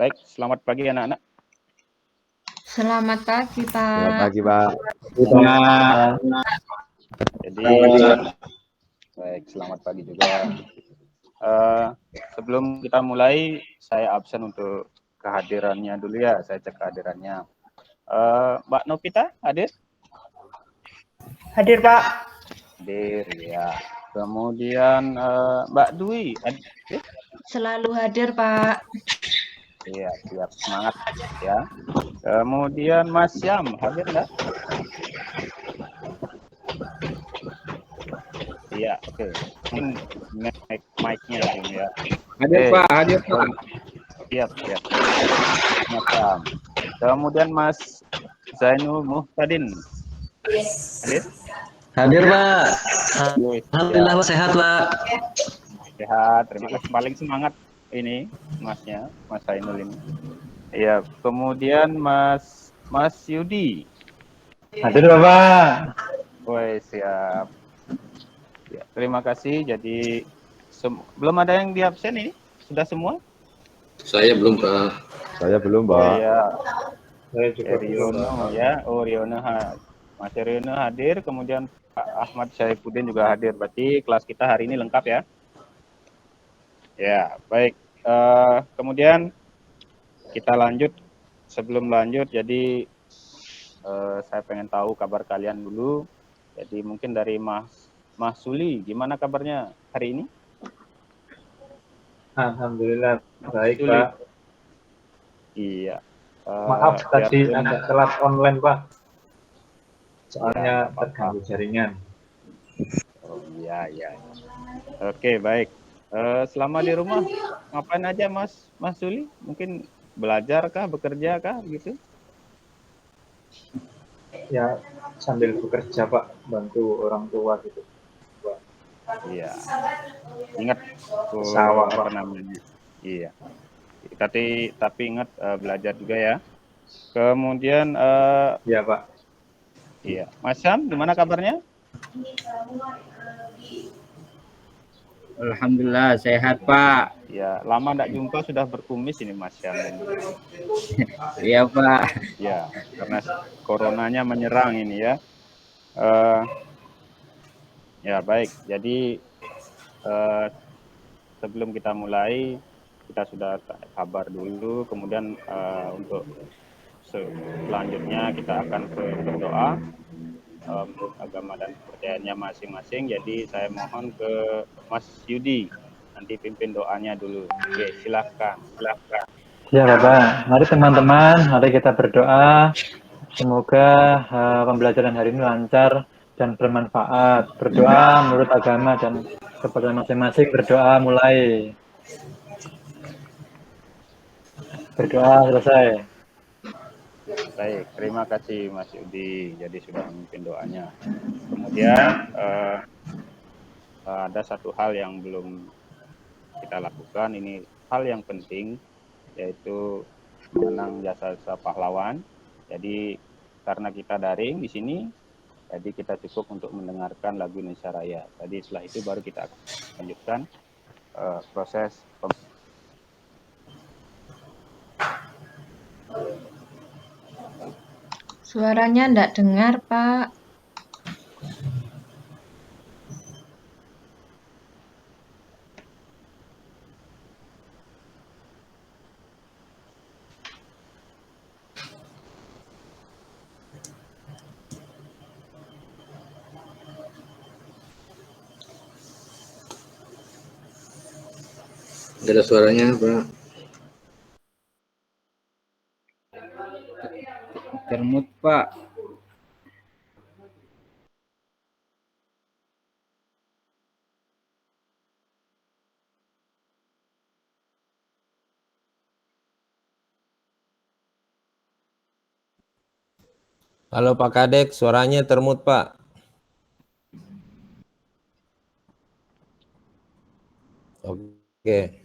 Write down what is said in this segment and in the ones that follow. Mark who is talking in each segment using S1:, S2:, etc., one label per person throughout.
S1: Baik, selamat pagi anak-anak.
S2: Selamat pagi, Pak.
S3: Selamat pagi, Pak.
S1: Jadi, baik, selamat pagi juga. Sebelum kita mulai, saya absen untuk kehadirannya dulu ya. Saya cek kehadirannya. Mbak Novita hadir?
S2: Hadir, Pak.
S1: Hadir, ya. Kemudian Mbak Dwi hadir?
S2: Selalu hadir, Pak.
S1: Iya, siap, semangat ya. Kemudian Mas Syam hadir nggak? Iya, oke. Mungkin mic-nya ya.
S3: Hadir, Pak. Hadir, Pak.
S1: Siap. Mas Syam. Kemudian Mas Zainul Muhtadin. Hadir?
S4: Hadir, Pak.
S1: Yes,
S4: Alhamdulillah, Pak, sehat, Pak.
S1: Sehat, terima kasih. Paling semangat ini Masnya, Mas Zainul ini. Iya, kemudian Mas Yudi.
S5: Hadir, Bapak.
S1: Woi, siap. Ya, terima kasih. Jadi belum ada yang di absen ini? Sudah semua?
S4: Saya belum, Pak.
S3: Saya belum, Pak.
S1: Iya.
S5: Saya juga
S1: Riono ya. Oh, Riono Mas Riono hadir, kemudian Pak Ahmad Syaifuddin juga hadir. Berarti kelas kita hari ini lengkap ya. Ya, baik. Kemudian kita lanjut. Sebelum lanjut, jadi saya pengen tahu kabar kalian dulu. Jadi mungkin dari Mas Suli, gimana kabarnya hari ini?
S5: Alhamdulillah baik,
S1: Suli.
S5: Pak.
S1: Iya.
S5: Maaf tadi agak telat online, Pak. Soalnya
S1: Ya,
S5: terganggu jaringan.
S1: Oh iya. Oke, baik. Selama di rumah ngapain aja Mas Suli? Mungkin belajar kah, bekerja kah gitu?
S5: Ya sambil bekerja, Pak, bantu orang tua gitu. Pak.
S1: Iya. Ingat
S5: Sawah,
S1: apa
S5: Pak.
S1: namanya? Iya. Tapi ingat belajar juga ya. Kemudian
S5: Ya, Pak.
S1: iya. Mas Syam, gimana kabarnya?
S6: Alhamdulillah sehat, Pak.
S1: Ya, lama enggak jumpa sudah berkumis ini Mas Syam.
S6: Iya, Pak.
S1: Ya, karena coronanya menyerang ini ya. Ya, baik. Jadi sebelum kita mulai, kita sudah kabar dulu, kemudian untuk selanjutnya kita akan berdoa menurut agama dan kepercayaannya masing-masing. Jadi saya mohon ke Mas Yudi, nanti pimpin doanya dulu. Oke, silahkan.
S5: Ya, Bapak. Mari teman-teman, mari kita berdoa. Semoga pembelajaran hari ini lancar dan bermanfaat. Berdoa menurut agama dan kepercayaan masing-masing. Berdoa mulai. Berdoa selesai.
S1: Baik, terima kasih Mas Yudi. Jadi sudah memimpin doanya. Kemudian ada satu hal yang belum kita lakukan. Ini hal yang penting, yaitu mengenang jasa-jasa pahlawan. Jadi karena kita daring di sini, jadi kita cukup untuk mendengarkan lagu Indonesia Raya. Jadi setelah itu baru kita akan lanjutkan proses
S2: Suaranya enggak dengar, Pak.
S4: Tidak ada suaranya, Pak.
S6: Termut, Pak.
S7: Halo Pak Kadek, suaranya termut Pak. Oke.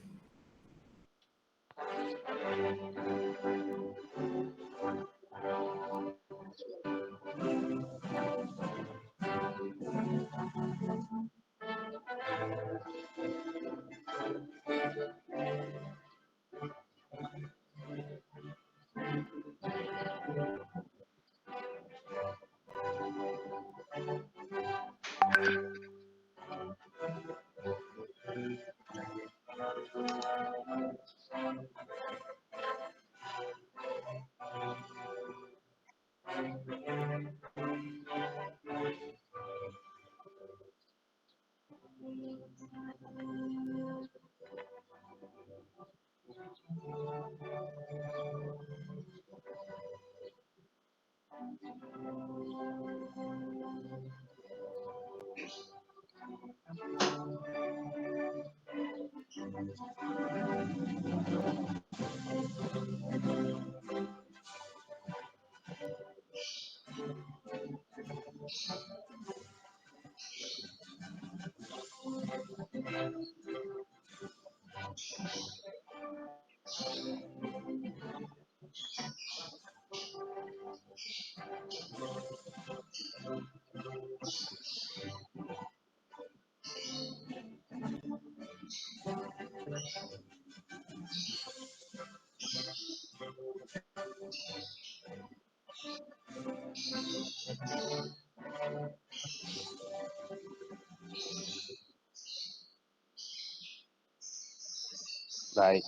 S1: Baik,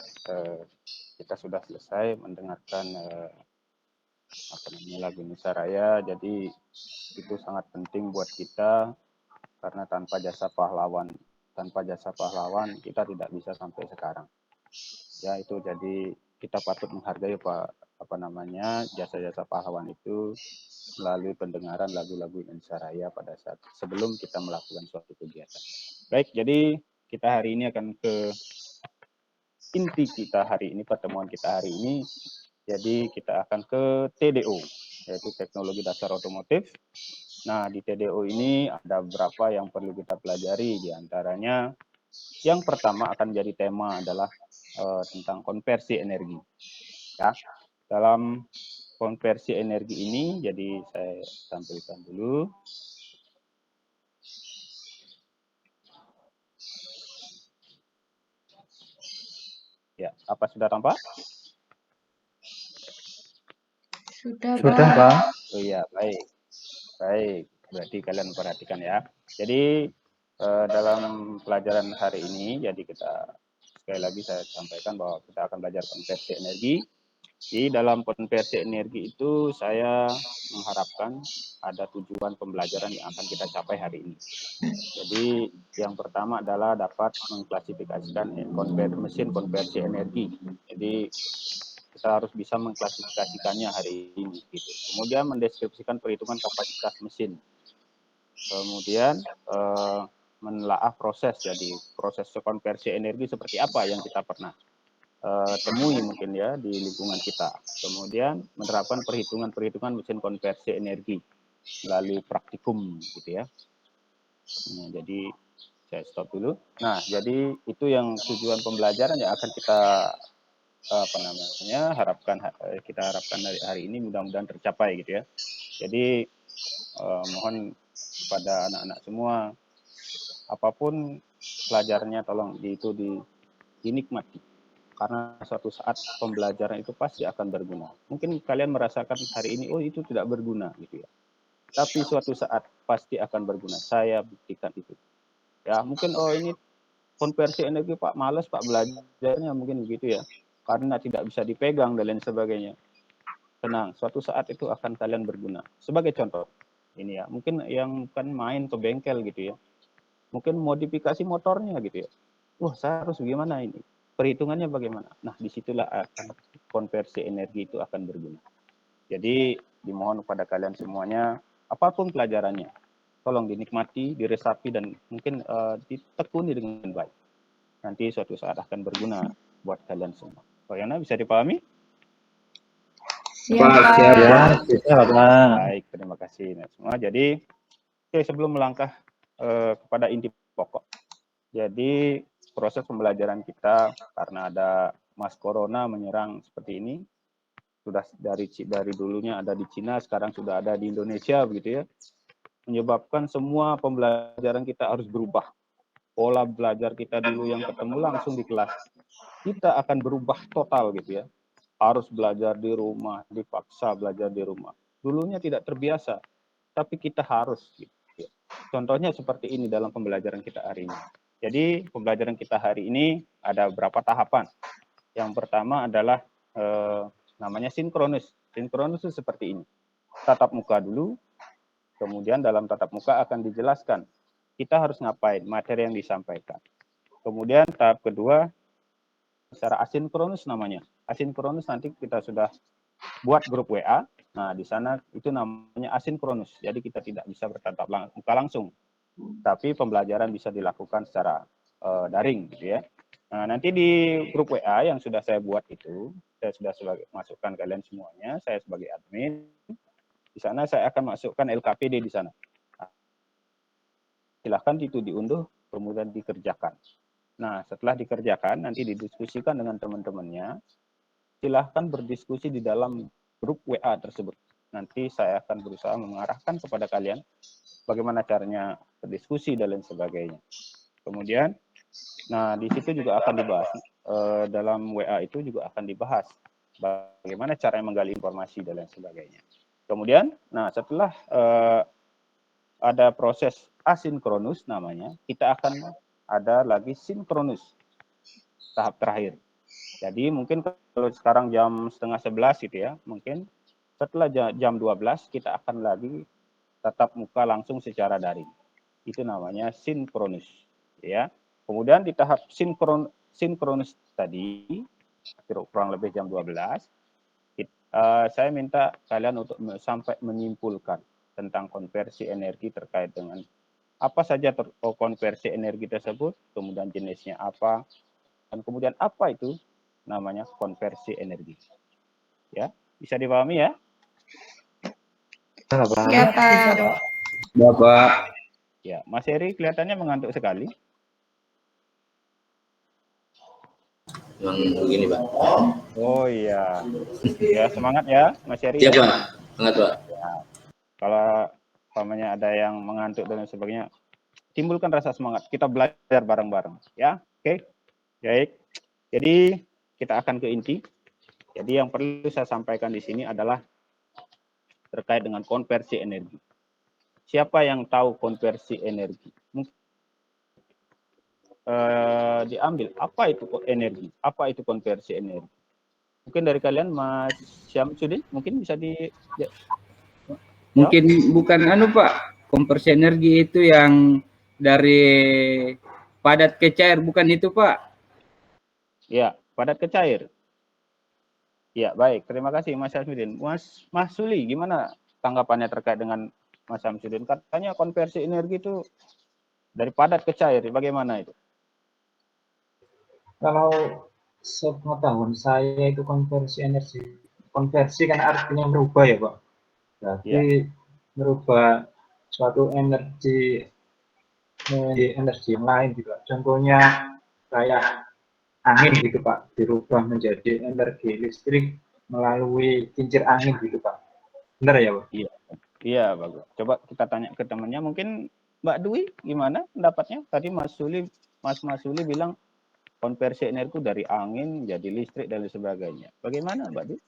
S1: kita sudah selesai mendengarkan lagu Indonesia Raya. Jadi itu sangat penting buat kita karena tanpa jasa pahlawan kita tidak bisa sampai sekarang. Ya itu jadi kita patut menghargai jasa-jasa pahlawan itu melalui pendengaran lagu-lagu Indonesia Raya pada saat sebelum kita melakukan suatu kegiatan. Baik, jadi kita hari ini akan ke inti kita hari ini, pertemuan kita hari ini. Jadi kita akan ke TDO, yaitu Teknologi Dasar Otomotif. Nah, di TDO ini ada beberapa yang perlu kita pelajari. Di antaranya, yang pertama akan jadi tema adalah tentang konversi energi. Ya, dalam konversi energi ini, jadi saya tampilkan dulu. Ya, apa sudah tampak?
S2: Sudah,
S5: Sudah,
S2: Pak.
S5: Pak.
S1: Oh iya, baik. Baik, berarti kalian perhatikan ya. Jadi dalam pelajaran hari ini, jadi kita sekali lagi saya sampaikan bahwa kita akan belajar konversi energi. Di dalam konversi energi itu saya mengharapkan ada tujuan pembelajaran yang akan kita capai hari ini. Jadi yang pertama adalah dapat mengklasifikasikan mesin konversi energi. Jadi kita harus bisa mengklasifikasikannya hari ini. Gitu. Kemudian mendeskripsikan perhitungan kapasitas mesin. Kemudian menelaah proses, jadi proses konversi energi seperti apa yang kita pernah temui mungkin ya di lingkungan kita. Kemudian menerapkan perhitungan mesin konversi energi melalui praktikum gitu ya. Nah, jadi saya stop dulu. Nah, jadi itu yang tujuan pembelajaran yang akan kita harapkan dari hari ini mudah-mudahan tercapai gitu ya. Jadi mohon pada anak-anak semua apapun pelajarannya tolong dinikmati. Karena suatu saat pembelajaran itu pasti akan berguna. Mungkin kalian merasakan hari ini, oh itu tidak berguna gitu ya. Tapi suatu saat pasti akan berguna. Saya buktikan itu. Ya mungkin ini konversi energi Pak, males Pak belajarnya mungkin begitu ya. Karena tidak bisa dipegang dan lain sebagainya. Tenang, suatu saat itu akan kalian berguna. Sebagai contoh, ini ya, mungkin yang kan main ke bengkel gitu ya. Mungkin modifikasi motornya gitu ya. Wah, saya harus gimana ini? Perhitungannya bagaimana? Nah, disitulah akan konversi energi itu akan berguna. Jadi, dimohon kepada kalian semuanya, apapun pelajarannya, tolong dinikmati, diresapi, dan mungkin ditekuni dengan baik. Nanti suatu saat akan berguna buat kalian semua. Bagaimana, bisa dipahami?
S2: Siap,
S4: Pak,
S2: Pak.
S4: siap,
S5: Ya,
S4: Pak.
S5: bisa, Pak.
S1: Baik, terima kasih semua. Jadi, sebelum melangkah kepada inti pokok. Jadi, proses pembelajaran kita karena ada Mas Corona menyerang seperti ini, sudah dari dulunya ada di Cina, sekarang sudah ada di Indonesia begitu ya, menyebabkan semua pembelajaran kita harus berubah. Pola belajar kita dulu yang ketemu langsung di kelas, kita akan berubah total gitu ya. Harus belajar di rumah, dipaksa belajar di rumah. Dulunya tidak terbiasa, tapi kita harus. Gitu. Contohnya seperti ini dalam pembelajaran kita hari ini. Jadi pembelajaran kita hari ini ada beberapa tahapan. Yang pertama adalah namanya sinkronus. Sinkronus itu seperti ini. Tatap muka dulu, kemudian dalam tatap muka akan dijelaskan kita harus ngapain, materi yang disampaikan. Kemudian tahap kedua secara asinkronus namanya. Asinkronus nanti kita sudah buat grup WA, Nah, di sana itu namanya asinkronus. Jadi kita tidak bisa bertatap muka langsung. Tapi pembelajaran bisa dilakukan secara daring gitu ya. Nah, nanti di grup WA yang sudah saya buat itu, saya sudah masukkan kalian semuanya, saya sebagai admin. Di sana saya akan masukkan LKPD di sana. Silahkan itu diunduh, kemudian dikerjakan. Nah, setelah dikerjakan, nanti didiskusikan dengan teman-temannya. Silahkan berdiskusi di dalam grup WA tersebut. Nanti saya akan berusaha mengarahkan kepada kalian bagaimana caranya berdiskusi dan lain sebagainya. Kemudian, nah di situ juga akan dibahas, dalam WA itu juga akan dibahas bagaimana cara menggali informasi dan lain sebagainya. Kemudian, nah setelah ada proses asinkronus namanya, kita akan ada lagi sinkronus, tahap terakhir. Jadi mungkin kalau sekarang jam 10:30 gitu ya, mungkin setelah jam 12 kita akan lagi tatap muka langsung secara daring. Itu namanya sinkronus, ya. Kemudian di tahap sinkronus tadi, kurang lebih jam 12, saya minta kalian untuk sampai menyimpulkan tentang konversi energi terkait dengan apa saja konversi energi tersebut, kemudian jenisnya apa, dan kemudian apa itu namanya konversi energi. Ya, bisa dipahami ya?
S2: Ya, Pak.
S6: Bapak.
S1: Ya, Mas Heri kelihatannya mengantuk sekali.
S4: Memang begini, Pak.
S1: Oh iya. Ya, semangat ya, Mas Heri.
S4: Iya,
S1: Ya.
S4: Pak. Semangat, Pak.
S1: Ya. Kalau pamannya ada yang mengantuk dan sebagainya, timbulkan rasa semangat. Kita belajar bareng-bareng, ya. Oke. Baik. Jadi kita akan ke inti. Jadi yang perlu saya sampaikan di sini adalah terkait dengan konversi energi. Siapa yang tahu konversi energi? Diambil apa itu energi? Apa itu konversi energi? Mungkin dari kalian, Mas Syamsuddin, mungkin bisa
S6: Mungkin bukan Pak, konversi energi itu yang dari padat ke cair, bukan itu Pak?
S1: Ya, padat ke cair. Ya, baik. Terima kasih Mas Syamsuddin. Mas Suli, gimana tanggapannya terkait dengan Mas Syamsuddin? Katanya konversi energi itu dari padat ke cair. Bagaimana itu?
S8: Kalau sepengetahuan saya itu konversi kan artinya merubah ya Pak. Berarti merubah suatu energi menjadi energi yang lain juga. Contohnya kayak angin gitu Pak, dirubah menjadi energi listrik melalui kincir angin gitu Pak. Benar ya Pak?
S1: Iya, bagus. Coba kita tanya ke temannya. Mungkin Mbak Dwi gimana pendapatnya? Tadi Mas Suli bilang konversi energi dari angin jadi listrik dan sebagainya. Bagaimana Mbak Dwi?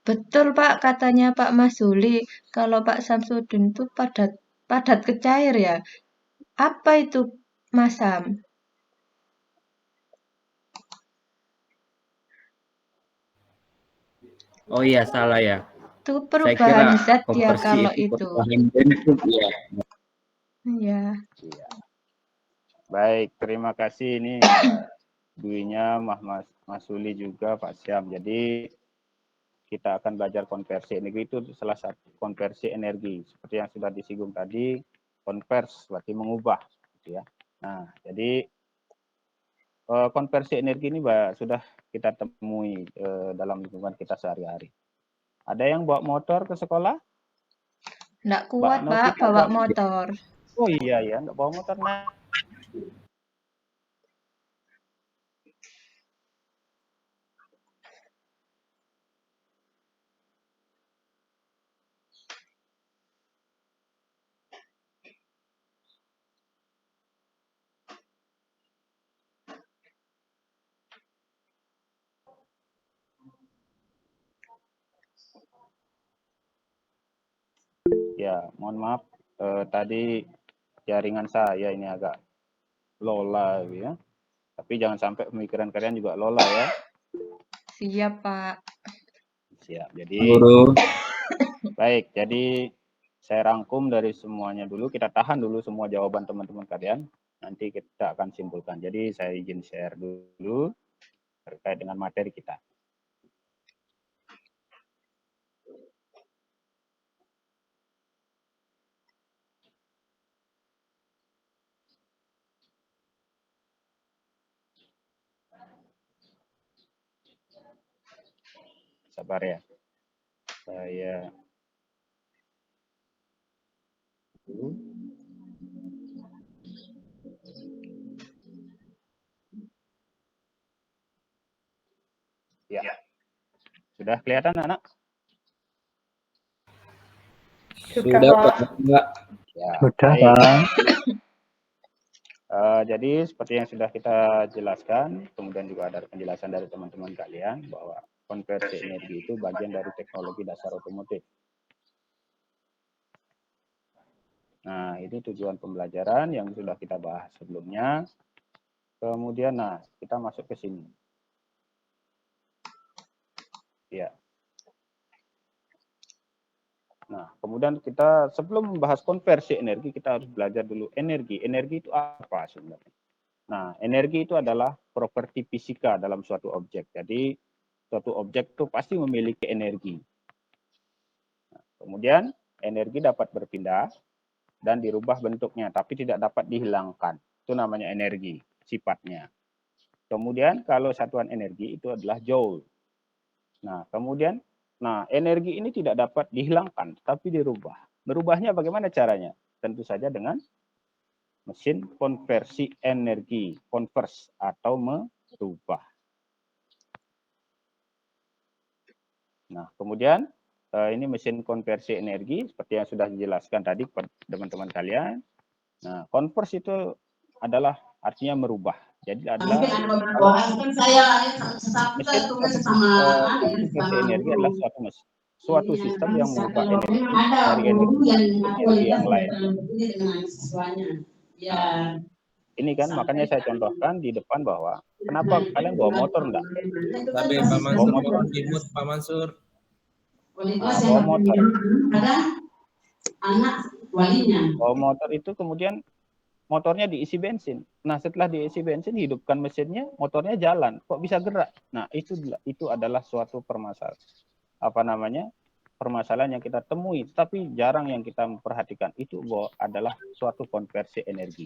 S2: Betul, Pak, katanya Pak Masuli. Kalau Pak Samsudin itu padat ke cair ya. Apa itu, Mas Sam?
S6: Oh iya, salah ya.
S2: Itu
S6: Saya
S2: perubahan
S6: kira
S2: zat ya
S6: konversi
S2: kalau
S6: itu
S2: itu.
S6: perubahan bentuk ya.
S2: Iya.
S1: Baik, terima kasih. Ini Dwi-nya, Mas Suli juga, Pak Syam. Jadi kita akan belajar konversi energi itu salah satu konversi energi. Seperti yang sudah disinggung tadi, konvers berarti mengubah. Gitu ya. Nah, jadi konversi energi ini sudah kita temui dalam lingkungan kita sehari-hari. Ada yang bawa motor ke sekolah?
S2: Nggak kuat, Pak,
S1: Novita
S2: bawa motor.
S1: Oh iya ya, nggak bawa motor. Nah, ya, mohon maaf tadi jaringan saya ini agak lola ya. Tapi jangan sampai pemikiran kalian juga lola ya.
S2: Siap, Pak.
S1: Siap. Jadi
S6: Guru.
S1: baik, jadi saya rangkum dari semuanya dulu, kita tahan dulu semua jawaban teman-teman kalian. Nanti kita akan simpulkan. Jadi saya izin share dulu terkait dengan materi kita. sabar ya. Saya ya. Sudah kelihatan anak?
S4: Sudah Pak. Enggak.
S1: Ya.
S5: Sudah,
S1: Baik.
S5: Pak.
S1: Jadi seperti yang sudah kita jelaskan, kemudian juga ada penjelasan dari teman-teman kalian bahwa konversi energi itu bagian dari teknologi dasar otomotif. Nah, ini tujuan pembelajaran yang sudah kita bahas sebelumnya. Kemudian, nah, kita masuk ke sini. Ya. Nah, kemudian kita sebelum membahas konversi energi, kita harus belajar dulu energi. Energi itu apa sebenarnya? Nah, energi itu adalah properti fisika dalam suatu objek. Jadi, suatu objek itu pasti memiliki energi. Nah, kemudian, energi dapat berpindah dan dirubah bentuknya, tapi tidak dapat dihilangkan. Itu namanya energi, sifatnya. Kemudian, kalau satuan energi itu adalah joule. Nah, kemudian, energi ini tidak dapat dihilangkan, tapi dirubah. Merubahnya bagaimana caranya? Tentu saja dengan mesin konversi energi, konvers atau merubah. Nah, kemudian ini mesin konversi energi seperti yang sudah dijelaskan tadi kepada teman-teman kalian. Nah, konvers itu adalah artinya merubah. Jadi adalah mesin konversi energi adalah suatu sistem yang mengubah energi dari energi ke energi yang lain. Nah, ini kan makanya saya contohkan di depan bahwa kenapa kalian bawa motor enggak?
S7: Tapi Pak Mansur mohon dimut Pak Mansur.
S1: Bawa motor. Bawa motor itu kemudian motornya diisi bensin. Nah, setelah diisi bensin, hidupkan mesinnya, motornya jalan. Kok bisa gerak? Nah, itu adalah suatu permasalahan yang kita temui, tapi jarang yang kita memperhatikan. Itu adalah suatu konversi energi.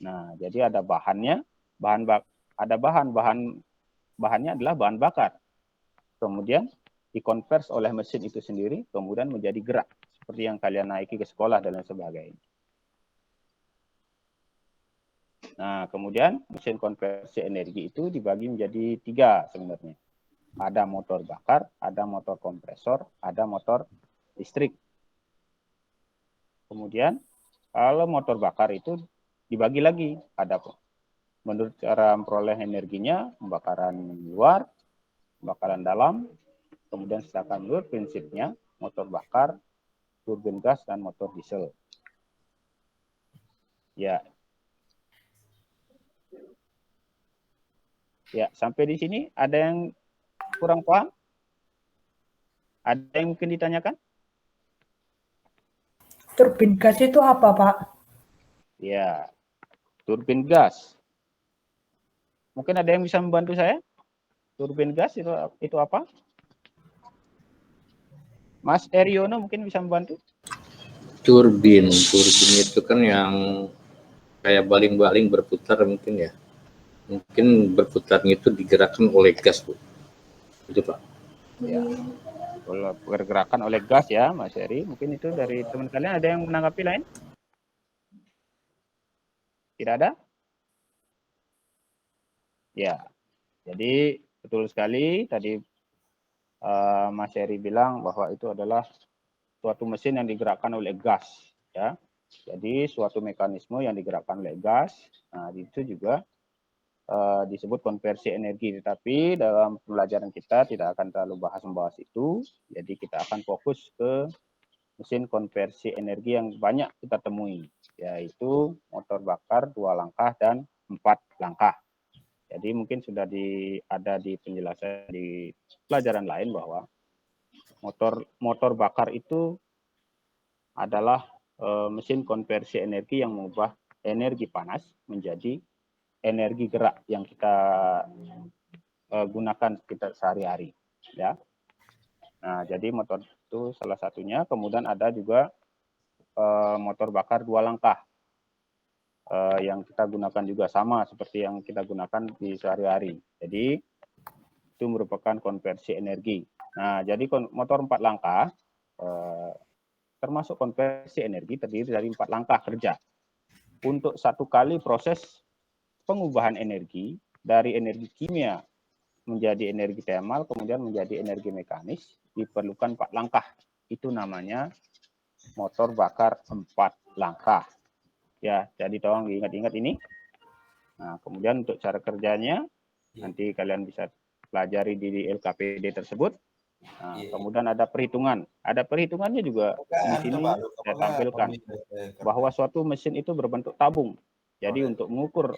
S1: Nah, jadi ada bahannya, bahannya adalah bahan bakar. Kemudian dikonvers oleh mesin itu sendiri, kemudian menjadi gerak seperti yang kalian naiki ke sekolah dan lain sebagainya. Nah, kemudian mesin konversi energi itu dibagi menjadi 3 sebenarnya. Ada motor bakar, ada motor kompresor, ada motor listrik. Kemudian kalau motor bakar itu dibagi lagi, ada menurut cara memperoleh energinya, pembakaran luar, pembakaran dalam, kemudian sedangkan menurut prinsipnya motor bakar, turbin gas, dan motor diesel. Ya, sampai di sini ada yang kurang paham? Ada yang mungkin ditanyakan?
S9: Turbin gas itu apa, Pak?
S1: Ya, turbin gas. Mungkin ada yang bisa membantu saya? Turbin gas itu apa? Mas Eriono mungkin bisa membantu?
S4: Turbin itu kan yang kayak baling-baling berputar mungkin ya. Mungkin berputarnya itu digerakkan oleh gas, Bu. Itu, Pak.
S1: Ya. Kalau bergerakan oleh gas ya, Mas Eri. Mungkin itu dari teman kalian ada yang menanggapi lain? Tidak ada? Ya. Jadi betul sekali tadi Mas Eri bilang bahwa itu adalah suatu mesin yang digerakkan oleh gas, ya. Jadi suatu mekanisme yang digerakkan oleh gas. Nah, itu juga disebut konversi energi, tetapi dalam pembelajaran kita tidak akan terlalu membahas itu. Jadi kita akan fokus ke mesin konversi energi yang banyak kita temui, yaitu motor bakar 2 langkah dan 4 langkah. Jadi mungkin sudah ada di penjelasan di pelajaran lain bahwa motor bakar itu adalah mesin konversi energi yang mengubah energi panas menjadi energi gerak yang kita gunakan kita sehari-hari, ya. Nah, jadi motor itu salah satunya. Kemudian ada juga motor bakar 2 langkah yang kita gunakan juga sama seperti yang kita gunakan di sehari-hari. Jadi itu merupakan konversi energi. Nah, jadi motor 4 langkah termasuk konversi energi terdiri dari 4 langkah kerja. Untuk satu kali proses pengubahan energi dari energi kimia menjadi energi termal, kemudian menjadi energi mekanis, diperlukan 4 langkah. Itu namanya motor bakar 4 langkah. Ya, jadi tolong diingat-ingat ini. Nah, kemudian untuk cara kerjanya, nanti kalian bisa pelajari di LKPD tersebut. Nah, kemudian ada perhitungan. Ada perhitungannya juga di sini saya tampilkan bahwa suatu mesin itu berbentuk tabung. Jadi untuk mengukur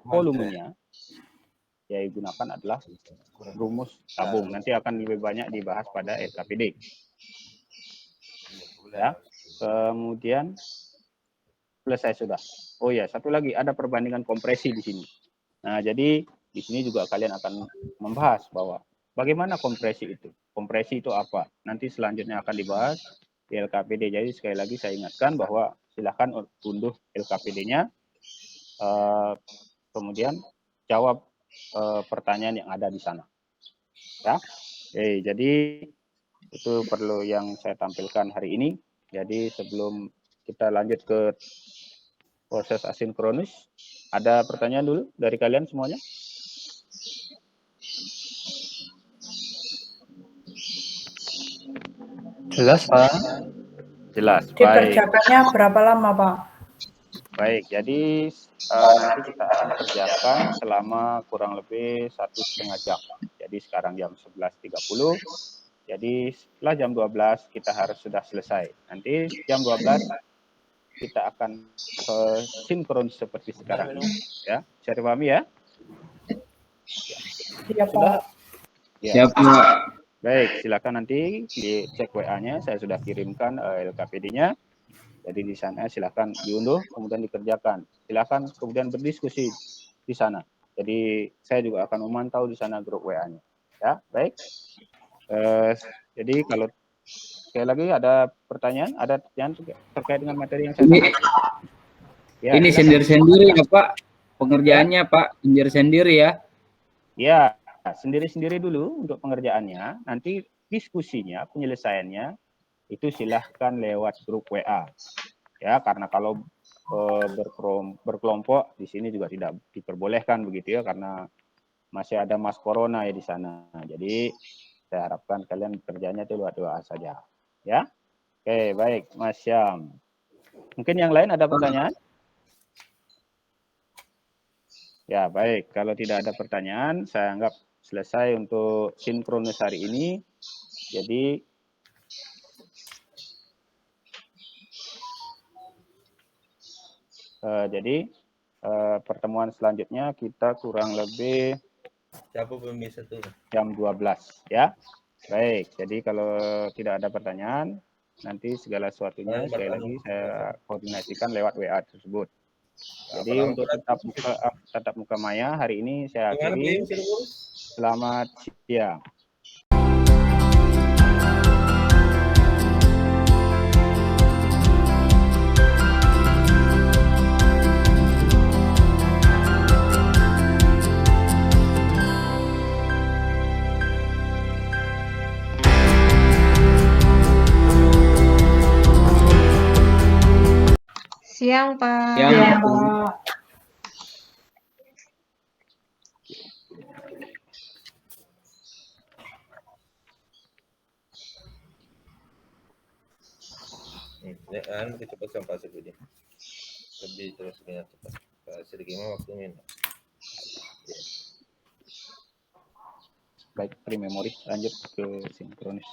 S1: volumenya, yang digunakan adalah rumus tabung. Nanti akan lebih banyak dibahas pada LKPD. Ya, kemudian selesai sudah. Oh ya, satu lagi ada perbandingan kompresi di sini. Nah, jadi di sini juga kalian akan membahas bahwa bagaimana kompresi itu. Kompresi itu apa? Nanti selanjutnya akan dibahas di LKPD. Jadi sekali lagi saya ingatkan bahwa silakan unduh LKPD-nya. Kemudian jawab pertanyaan yang ada di sana. Ya. Oke, jadi itu perlu yang saya tampilkan hari ini. Jadi sebelum kita lanjut ke proses asinkronus, ada pertanyaan dulu dari kalian semuanya?
S5: Jelas, Pak.
S1: Jelas. Baik.
S9: Dikerjakannya berapa lama, Pak?
S1: Baik, jadi nanti kita akan kerjakan selama kurang lebih 1,5 jam. Jadi sekarang jam 11.30. Jadi setelah jam 12 kita harus sudah selesai. Nanti jam 12 kita akan sinkron seperti sekarang ini. Ya, bisa dipahami ya?
S9: Iya, Pak.
S1: Ya.
S6: Siap, Pak.
S1: Baik, silakan nanti dicek WA-nya. Saya sudah kirimkan LKPD-nya. Jadi di sana silakan diunduh, kemudian dikerjakan. Silakan kemudian berdiskusi di sana. Jadi saya juga akan memantau di sana grup WA-nya. Ya, baik. Jadi kalau sekali lagi ada pertanyaan terkait dengan materi yang saya sampaikan. Ya,
S6: ini sendiri-sendiri ya, Pak. Pengerjaannya, Pak, sendiri-sendiri ya.
S1: Ya, sendiri-sendiri dulu untuk pengerjaannya. Nanti diskusinya, penyelesaiannya itu silahkan lewat grup WA. Ya, karena kalau berkelompok di sini juga tidak diperbolehkan begitu ya, karena masih ada Mas Corona ya di sana. Jadi saya harapkan kalian kerjanya itu lewat WA saja. Ya, oke, baik, Mas Syam. Mungkin yang lain ada pertanyaan? Ya, baik. Kalau tidak ada pertanyaan, saya anggap selesai untuk sinkronus hari ini. Jadi pertemuan selanjutnya kita kurang lebih jam 12 ya. Baik, jadi kalau tidak ada pertanyaan, nanti segala sesuatunya sekali lagi saya koordinasikan lewat WA tersebut. Jadi untuk tatap muka maya hari ini saya akhiri. Selamat siang.
S2: Siang, Pak.
S6: Siang,
S9: Pak.
S7: Kita cepat sampai segini. Lebih terus dengan cepat. Sedikit waktunya.
S1: Baik, pre-memori lanjut ke sinkronis.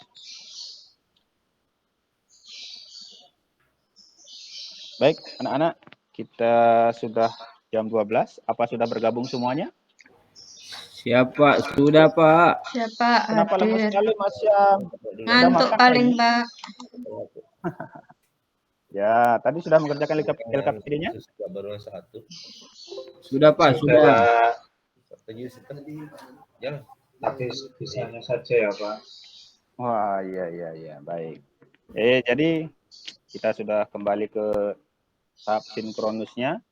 S1: Baik, anak-anak, kita sudah jam 12. Apa sudah bergabung semuanya?
S6: Siapa? Sudah, Pak.
S2: Siapa
S1: Kenapa lemes
S2: hadir?
S1: sekali, Mas Syam?
S2: Ngantuk paling, Pak.
S1: Ya, tadi sudah mengerjakan LKPD-nya?
S7: Baru satu.
S6: Sudah, Pak. Sudah.
S7: Jalan.
S8: Tapi bisanya saja ya, Pak.
S1: Wah, iya, baik. Jadi kita sudah kembali ke tahap sinkronusnya.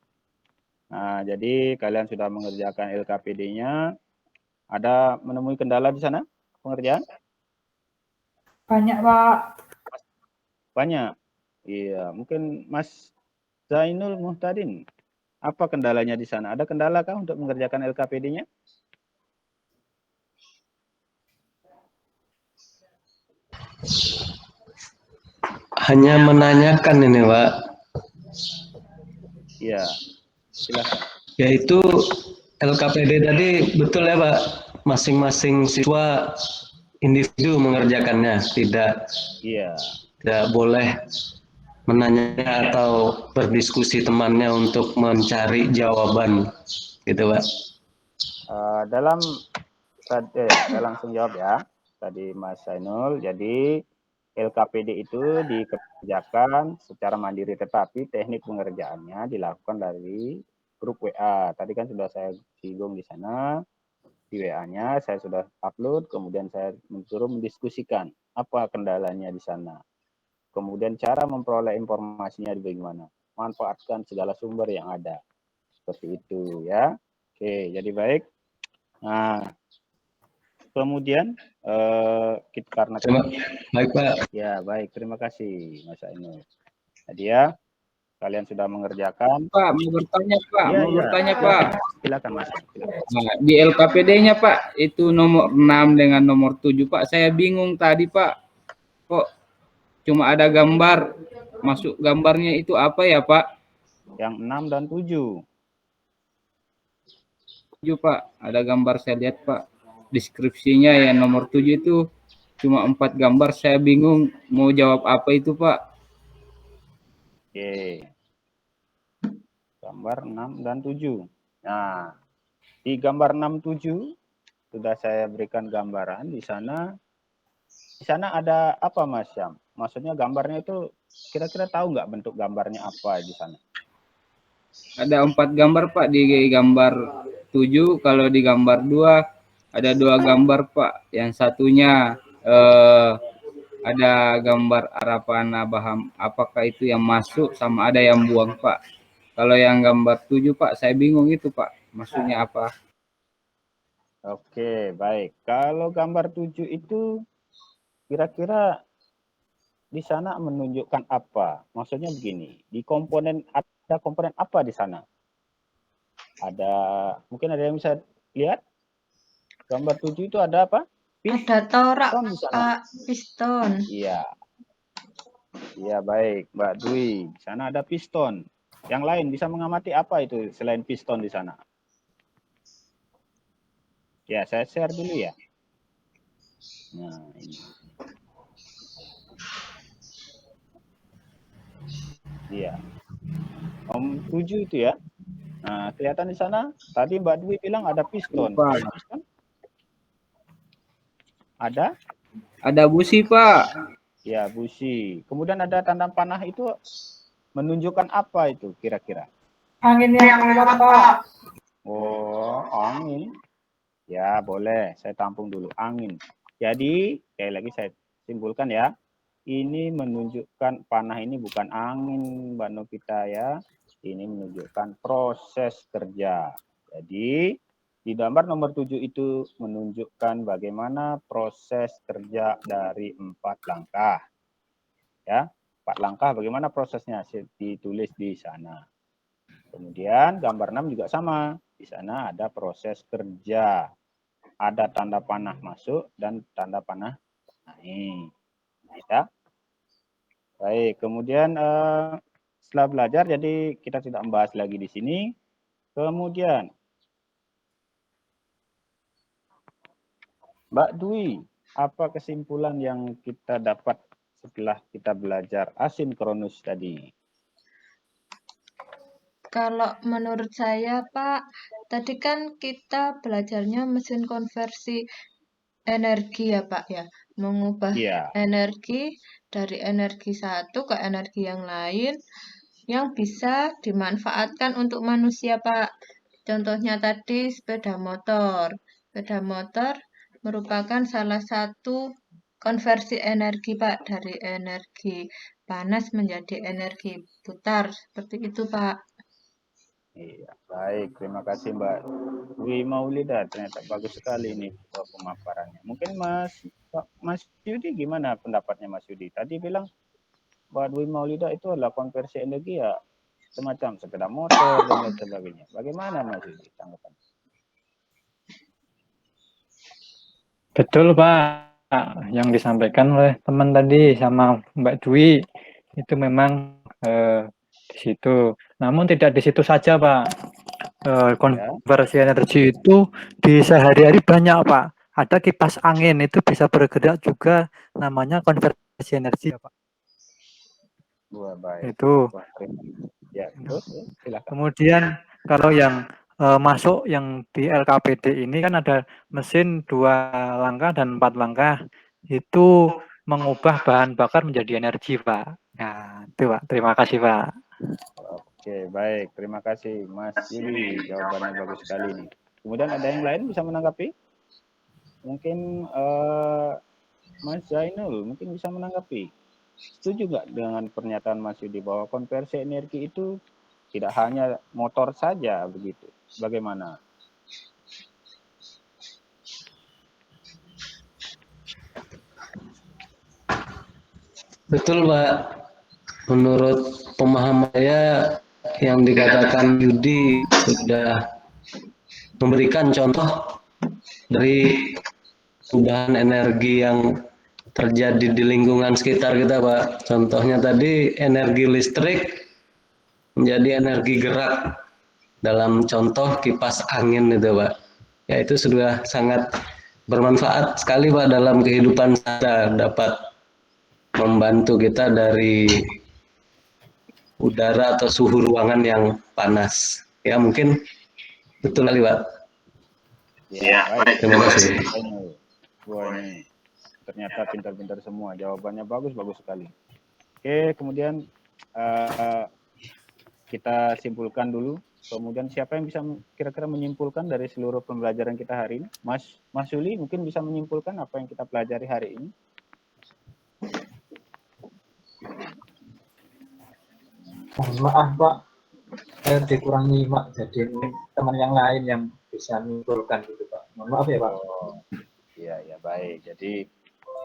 S1: Nah, jadi kalian sudah mengerjakan LKPD-nya. Ada menemui kendala di sana pengerjaan?
S9: Banyak, Pak.
S1: Banyak. Iya, mungkin Mas Zainul Muhtadin. Apa kendalanya di sana? Ada kendala kah untuk mengerjakan LKPD-nya?
S10: Hanya menanyakan ini, Pak.
S1: Iya, silakan.
S10: Yaitu LKPD tadi betul ya, Pak? Masing-masing siswa individu mengerjakannya, tidak
S1: Iya.
S10: boleh menanya atau berdiskusi temannya untuk mencari jawaban, gitu, Pak.
S1: Saya langsung jawab ya. Tadi Mas Zainul, jadi LKPD itu dikerjakan secara mandiri, tetapi teknik pengerjaannya dilakukan dari grup WA. Tadi kan sudah saya singgung di sana, di WA-nya saya sudah upload, kemudian saya suruh mendiskusikan apa kendalanya di sana. Kemudian cara memperoleh informasinya bagaimana, manfaatkan segala sumber yang ada. Seperti itu ya. Oke, jadi baik. Nah, kemudian karena
S10: baik, Pak.
S1: Ya, baik. Terima kasih, Mas Ainul. Jadi ya, kalian sudah mengerjakan.
S6: Pak, mau bertanya, Pak.
S1: Iya,
S6: Mau
S1: iya.
S6: bertanya, Pak.
S1: Silakan, Mas. Silakan.
S6: Nah, di LKPD-nya, Pak, itu nomor 6 dengan nomor 7, Pak. Saya bingung tadi, Pak. Kok cuma ada gambar, masuk gambarnya itu apa ya, Pak?
S1: Yang 6 dan 7.
S6: 7, Pak. Ada gambar saya lihat, Pak. Deskripsinya yang nomor 7 itu cuma 4 gambar. Saya bingung mau jawab apa itu, Pak.
S1: Oke. Gambar 6 dan 7. Nah, di gambar 6, 7 sudah saya berikan gambaran di sana. Di sana ada apa, Mas Syam? Maksudnya gambarnya itu kira-kira tahu nggak bentuk gambarnya apa di sana?
S6: Ada 4 gambar, Pak, di gambar 7. Kalau di gambar 2 ada 2 gambar, Pak. Yang satunya ada gambar Arapana Baham, apakah itu yang masuk sama ada yang buang, Pak. Kalau yang gambar 7, Pak, saya bingung itu, Pak. Maksudnya apa?
S1: Oke, baik. Kalau gambar 7 itu kira-kira di sana menunjukkan apa? Maksudnya begini, di komponen ada komponen apa di sana? Ada, mungkin ada yang bisa lihat? Gambar 7 itu ada apa?
S2: Ada torak,
S1: Piston di sana.
S2: Pak, piston.
S1: Iya. Iya, baik, Mbak Dwi. Di sana ada piston. Yang lain bisa mengamati apa itu selain piston di sana? Ya, saya share dulu ya. Nah, ini. Iya. 7 itu ya. Nah, kelihatan di sana. Tadi Mbak Dwi bilang ada piston.
S6: Pak.
S1: Piston? Ada?
S6: Ada busi, Pak.
S1: Ya, busi. Kemudian ada tanda panah itu menunjukkan apa itu kira-kira?
S9: Angin yang lewat, Pak.
S1: Oh, angin. Ya, boleh. Saya tampung dulu. Angin. Jadi, sekali lagi saya simpulkan ya. Ini menunjukkan panah ini bukan angin, Mbak Novita ya. Ini menunjukkan proses kerja. Jadi, di gambar nomor 7 itu menunjukkan bagaimana proses kerja dari 4 langkah. Ya, 4 langkah bagaimana prosesnya ditulis di sana. Kemudian gambar 6 juga sama. Di sana ada proses kerja. Ada tanda panah masuk dan tanda panah naik. Ya. Baik, kemudian setelah belajar, jadi kita tidak membahas lagi di sini. Kemudian, Mbak Dwi, apa kesimpulan yang kita dapat setelah kita belajar asinkronus tadi?
S2: Kalau menurut saya, Pak, tadi kan kita belajarnya mesin konversi energi ya, Pak ya. Mengubah energi dari energi satu ke energi yang lain yang bisa dimanfaatkan untuk manusia, Pak. Contohnya tadi sepeda motor. Sepeda motor merupakan salah satu konversi energi, Pak, dari energi panas menjadi energi putar. Seperti itu, Pak.
S1: Iya, baik. Terima kasih Mbak Dwi Maulida. Ternyata bagus sekali ini pemaparannya. Mungkin Mas Yudi gimana pendapatnya Mas Yudi? Tadi bilang Mbak Dwi Maulida itu adalah konversi energi ya semacam sepeda motor dan lain sebagainya. Bagaimana Mas Yudi tanggapannya?
S5: Betul Pak, yang disampaikan oleh teman tadi sama Mbak Dwi itu memang di situ. Namun tidak di situ saja Pak. Konversi energi itu di sehari-hari banyak Pak. Ada kipas angin itu bisa bergerak juga, namanya konversi energi ya Pak.
S1: Wah, baik.
S5: Itu.
S1: Ya, terus silakan.
S5: Kemudian kalau yang masuk yang di LKPD ini kan ada mesin 2 langkah dan 4 langkah, itu mengubah bahan bakar menjadi energi Pak. Nah itu Pak, terima kasih Pak.
S1: Oke, baik. Terima kasih Mas Yuli. Jawabannya bagus sekali nih. Kemudian ada yang lain bisa menanggapi? Mungkin Mas Zainul mungkin bisa menanggapi. Setuju nggak dengan pernyataan Mas Yudi bahwa konversi energi itu tidak hanya motor saja begitu? Bagaimana?
S10: Betul Pak. Menurut pemahaman saya yang dikatakan Yudi sudah memberikan contoh dari perubahan energi yang terjadi di lingkungan sekitar kita Pak. Contohnya tadi energi listrik menjadi energi gerak dalam contoh kipas angin itu Pak. Ya itu sudah sangat bermanfaat sekali Pak dalam kehidupan kita, dapat membantu kita dari udara atau suhu ruangan yang panas. Ya mungkin betul kali Pak.
S1: Ya, baik.
S10: Terima kasih.
S1: Wah, ini ternyata pintar-pintar semua. Jawabannya bagus sekali. Oke, kemudian kita simpulkan dulu. Kemudian siapa yang bisa kira-kira menyimpulkan dari seluruh pembelajaran kita hari ini? Mas Yuli mungkin bisa menyimpulkan apa yang kita pelajari hari ini?
S8: Maaf Pak, saya kurang nyimak, jadi teman yang lain yang bisa menyimpulkan gitu Pak. Mohon maaf ya Pak.
S1: Iya, baik. Jadi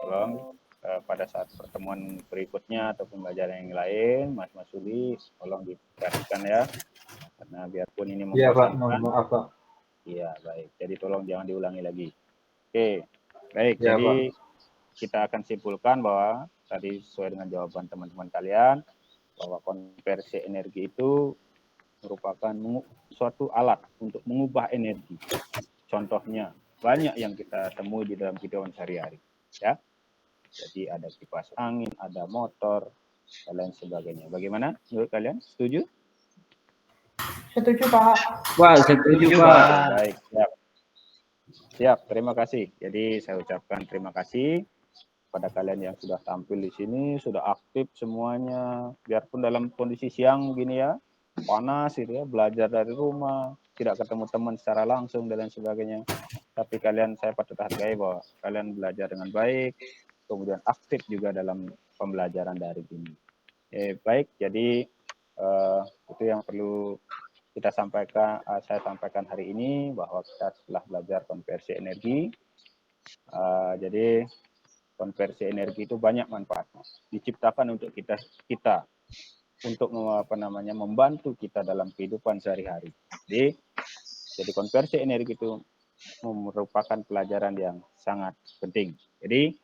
S1: tolong pada saat pertemuan berikutnya atau pembelajaran yang lain, Mas Yuli tolong diperhatikan ya. Karena biarpun ini
S8: Iya Pak, mohon maaf Pak.
S1: Iya, baik. Jadi tolong jangan diulangi lagi. Oke, baik.
S8: Ya,
S1: jadi kita akan simpulkan bahwa tadi sesuai dengan jawaban teman-teman kalian, bahwa konversi energi itu merupakan suatu alat untuk mengubah energi. Contohnya, banyak yang kita temui di dalam kehidupan sehari-hari. Ya. Jadi ada kipas angin, ada motor, dan lain sebagainya. Bagaimana menurut kalian? Setuju?
S9: Setuju Pak.
S6: Wah, setuju Pak.
S1: Baik, siap. Terima kasih. Jadi saya ucapkan terima kasih pada kalian yang sudah tampil di sini, sudah aktif semuanya. Biarpun dalam kondisi siang gini ya, panas gitu ya, belajar dari rumah, tidak ketemu teman secara langsung dan lain sebagainya. Tapi kalian, saya patut hargai bahwa kalian belajar dengan baik, kemudian aktif juga dalam pembelajaran daring ini. Baik, jadi itu yang perlu kita sampaikan, saya sampaikan hari ini, bahwa kita telah belajar konversi energi. Jadi konversi energi itu banyak manfaatnya, diciptakan untuk kita untuk membantu kita dalam kehidupan sehari-hari. Jadi konversi energi itu merupakan pelajaran yang sangat penting. Jadi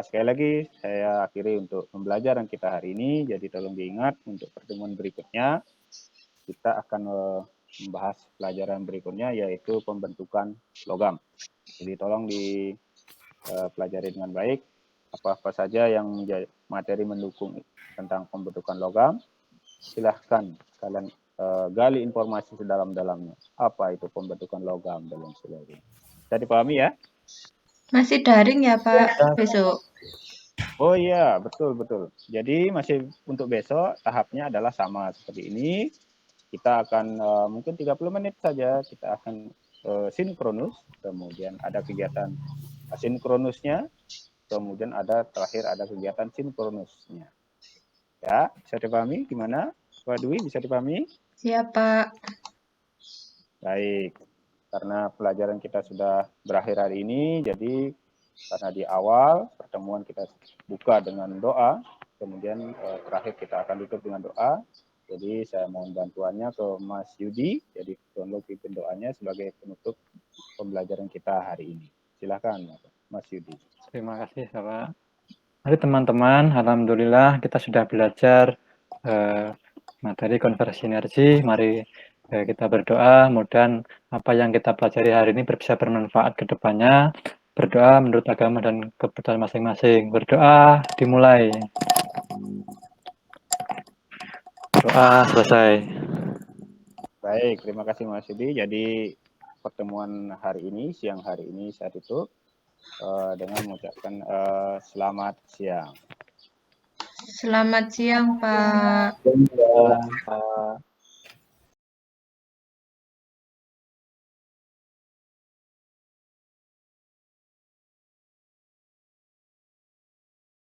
S1: sekali lagi saya akhiri untuk pembelajaran kita hari ini. Jadi tolong diingat untuk pertemuan berikutnya kita akan membahas pelajaran berikutnya, yaitu pembentukan logam. Jadi tolong pelajari dengan baik apa saja yang menjadi materi mendukung tentang pembentukan logam. Silahkan kalian gali informasi sedalam-dalamnya. Apa itu pembentukan logam dan lain sebagainya. Bisa dipahami ya?
S2: Masih daring ya Pak besok?
S1: Oh iya, betul. Jadi masih untuk besok tahapnya adalah sama seperti ini. Kita akan mungkin 30 menit saja kita akan sinkronus, kemudian ada kegiatan asinkronusnya, kemudian terakhir ada kegiatan sinkronusnya. Ya, bisa dipahami gimana? Pak Dwi, bisa dipahami?
S2: Siap Pak.
S1: Baik, karena pelajaran kita sudah berakhir hari ini, jadi karena di awal pertemuan kita buka dengan doa, kemudian terakhir kita akan tutup dengan doa. Jadi saya mohon bantuannya ke Mas Yudi, jadi tolong pimpin doanya sebagai penutup pembelajaran kita hari ini. Silakan Mas Yudi.
S5: Terima kasih Bapak. Mari teman-teman, alhamdulillah kita sudah belajar materi konversi energi. Mari kita berdoa, mudah-mudahan apa yang kita pelajari hari ini bisa bermanfaat ke depannya. Berdoa menurut agama dan kepercayaan masing-masing. Berdoa dimulai. Doa selesai.
S1: Baik, terima kasih Mas Yudi. Jadi pertemuan hari ini, siang hari ini saya tutup dengan mengucapkan selamat siang.
S2: Selamat siang, Pak.
S5: Selamat siang, Pak.